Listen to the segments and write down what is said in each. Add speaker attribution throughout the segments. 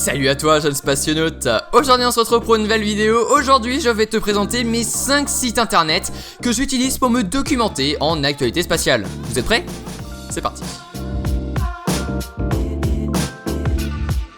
Speaker 1: Salut à toi jeune spationaute. Aujourd'hui on se retrouve pour une nouvelle vidéo. Aujourd'hui je vais te présenter mes 5 sites internet que j'utilise pour me documenter en actualité spatiale. Vous êtes prêts? C'est parti.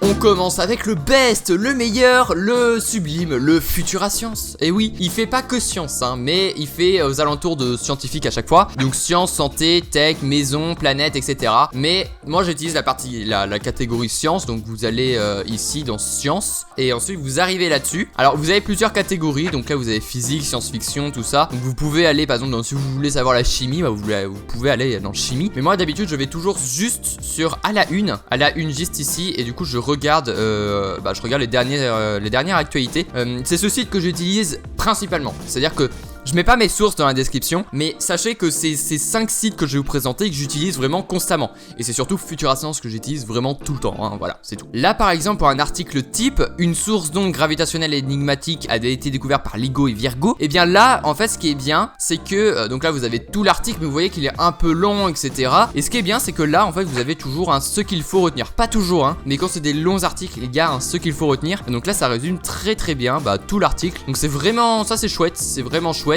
Speaker 1: On commence avec le best, le meilleur, le sublime, le Futurascience. Et oui, il fait pas que science, hein, mais il fait aux alentours de scientifique à chaque fois. Donc science, santé, tech, maison, planète, etc. Mais moi j'utilise la catégorie science. Donc vous allez ici dans science et ensuite vous arrivez là-dessus. Alors vous avez plusieurs catégories. Donc là vous avez physique, science-fiction, tout ça. Donc vous pouvez aller par exemple si vous voulez savoir la chimie, bah, vous pouvez aller dans chimie. Mais moi d'habitude je vais toujours juste sur à la une juste ici et du coup je regarde les dernières actualités. C'est ce site que j'utilise principalement. C'est-à-dire que je mets pas mes sources dans la description, mais sachez que c'est ces 5 sites que je vais vous présenter que j'utilise vraiment constamment. Et c'est surtout Futurascience que j'utilise vraiment tout le temps, hein, voilà, c'est tout. Là par exemple pour un article type, une source d'onde gravitationnelle énigmatique a été découverte par LIGO et Virgo. Et bien là, en fait ce qui est bien, c'est que, donc là vous avez tout l'article, mais vous voyez qu'il est un peu long, etc. Et ce qui est bien, c'est que là en fait vous avez toujours un ce qu'il faut retenir. Pas toujours, hein, mais quand c'est des longs articles, les gars, un ce qu'il faut retenir. Et donc là ça résume très bien tout l'article. Donc c'est vraiment, ça c'est chouette, c'est vraiment chouette.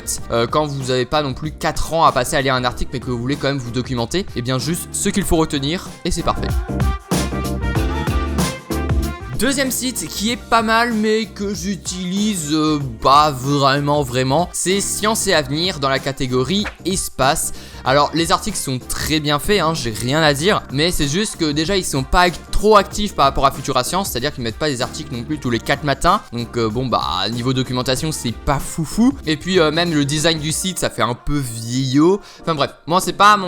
Speaker 1: Quand vous n'avez pas non plus 4 ans à passer à lire un article mais que vous voulez quand même vous documenter, et bien juste ce qu'il faut retenir et c'est parfait. Deuxième site qui est pas mal mais que j'utilise pas vraiment, c'est Science et Avenir dans la catégorie espace. Alors les articles sont très bien faits, hein, j'ai rien à dire, mais c'est juste que déjà ils sont pas trop actifs par rapport à Futurascience, c'est-à-dire qu'ils mettent pas des articles non plus tous les 4 matins. Donc niveau documentation c'est pas foufou. Et puis même le design du site ça fait un peu vieillot. Enfin bref, moi c'est pas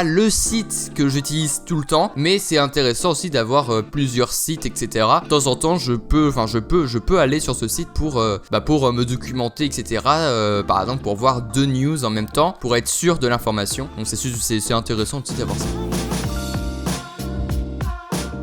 Speaker 1: le site que j'utilise tout le temps, mais c'est intéressant aussi d'avoir plusieurs sites, etc. De temps en temps je peux aller sur ce site pour me documenter, etc. Par exemple pour voir 2 news en même temps, pour être sûr de l'information. Donc c'est intéressant aussi d'avoir ça.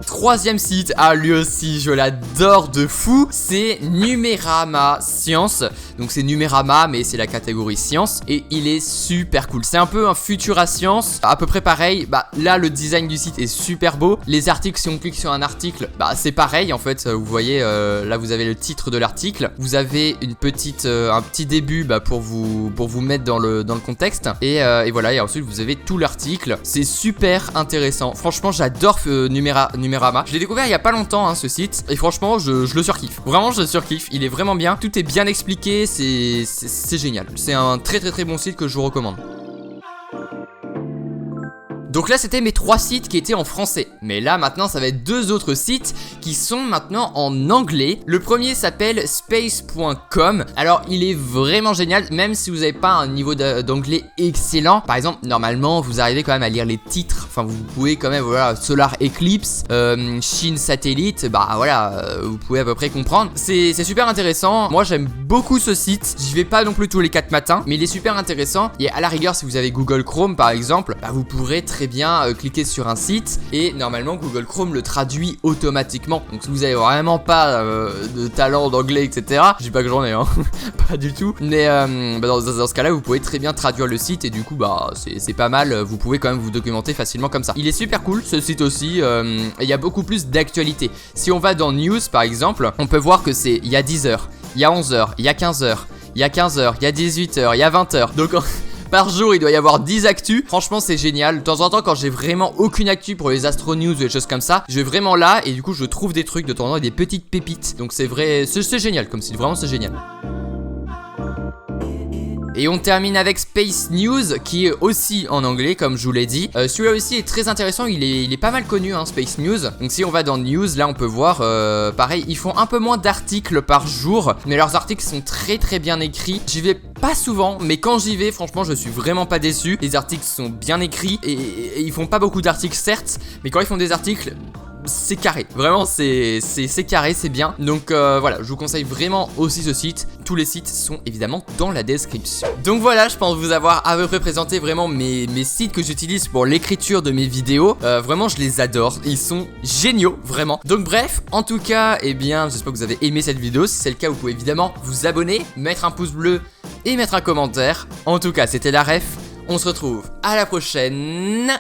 Speaker 1: Troisième site, lui aussi je l'adore de fou, c'est Numérama Science. Donc c'est Numérama mais c'est la catégorie science et il est super cool. C'est un peu un Futurascience, à peu près pareil. Là le design du site est super beau. Les articles, si on clique sur un article, c'est pareil en fait. Vous voyez là vous avez le titre de l'article. Vous avez un petit début pour vous mettre dans le contexte. Et voilà, et ensuite vous avez tout l'article. C'est super intéressant. Franchement j'adore Numérama. Je l'ai découvert il y a pas longtemps ce site et franchement je le surkiffe. Vraiment je le surkiffe, il est vraiment bien. Tout est bien expliqué, c'est génial. C'est un très bon site que je vous recommande. Donc là c'était mes 3 sites qui étaient en français. Mais là maintenant ça va être 2 autres sites qui sont maintenant en anglais. Le premier s'appelle space.com. Alors il est vraiment génial, même si vous n'avez pas un niveau d'anglais excellent. Par exemple normalement vous arrivez quand même à lire les titres. Enfin vous pouvez quand même, voilà, Solar Eclipse, Chine Satellite, vous pouvez à peu près comprendre. C'est super intéressant. Moi j'aime beaucoup ce site. J'y vais pas non plus tous les 4 matins, mais il est super intéressant. Et à la rigueur si vous avez Google Chrome par exemple, vous pourrez très bien cliquer sur un site et normalement Google Chrome le traduit automatiquement. Donc si vous avez vraiment pas de talent d'anglais, etc. Je dis pas que j'en ai, hein. Pas du tout. Mais dans ce cas là vous pouvez très bien traduire le site et du coup c'est pas mal. Vous pouvez quand même vous documenter facilement comme ça. Il est super cool ce site aussi. Il y a beaucoup plus d'actualité. Si on va dans News par exemple, on peut voir que c'est il y a 10h, il y a 11h, il y a 15h, il y a 15h, il y a 18h, il y a 20h. Donc par jour, il doit y avoir 10 actus. Franchement, c'est génial. De temps en temps, quand j'ai vraiment aucune actu pour les Astro News ou des choses comme ça, je vais vraiment là et du coup, je trouve des trucs de temps en temps et des petites pépites. Donc c'est vrai, c'est génial comme site. Vraiment, c'est génial. Et on termine avec Space News qui est aussi en anglais comme je vous l'ai dit. Celui-là aussi est très intéressant, il est pas mal connu Space News. Donc si on va dans News, là on peut voir pareil, ils font un peu moins d'articles par jour, mais leurs articles sont très bien écrits. J'y vais pas souvent, mais quand j'y vais franchement je suis vraiment pas déçu. Les articles sont bien écrits et ils font pas beaucoup d'articles certes, mais quand ils font des articles c'est carré, vraiment c'est carré, c'est bien. Donc voilà, je vous conseille vraiment aussi ce site. Tous les sites sont évidemment dans la description. Donc voilà, je pense vous avoir à peu près présenté vraiment mes sites que j'utilise pour l'écriture de mes vidéos. Vraiment je les adore, ils sont géniaux, vraiment. Donc bref, en tout cas, j'espère que vous avez aimé cette vidéo. Si c'est le cas, vous pouvez évidemment vous abonner, mettre un pouce bleu et mettre un commentaire. En tout cas, c'était la ref, on se retrouve à la prochaine.